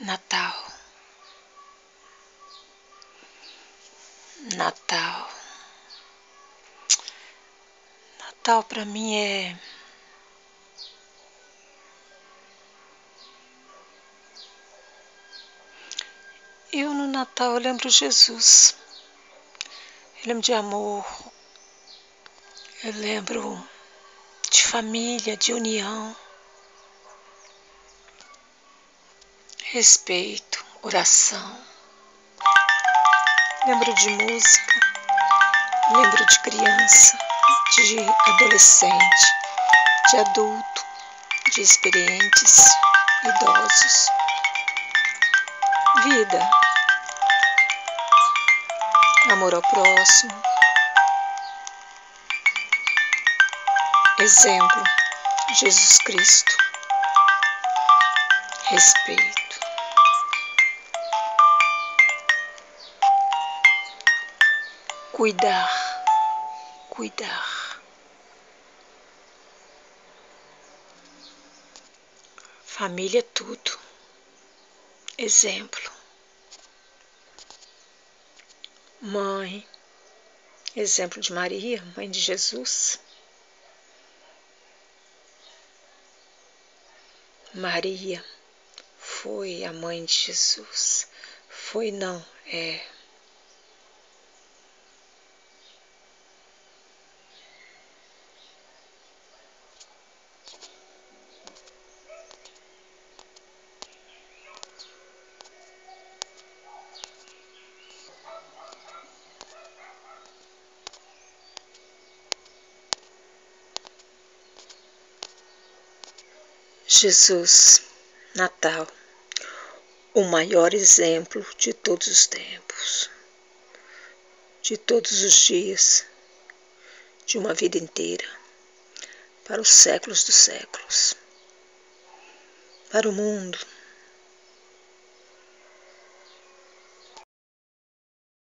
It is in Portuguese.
Natal. Natal. Natal para mim é no Natal eu lembro Jesus. Eu lembro de amor. Eu lembro de família, de união, respeito, oração. Lembro de música, lembro de criança, de adolescente, de adulto, de experientes, idosos. Vida, amor ao próximo, exemplo, Jesus Cristo, respeito. Cuidar. Família é tudo. Exemplo. Mãe. Exemplo de Maria, mãe de Jesus. Maria foi a mãe de Jesus. Foi não, é. Jesus, Natal, o maior exemplo de todos os tempos, de todos os dias, de uma vida inteira, para os séculos dos séculos, para o mundo,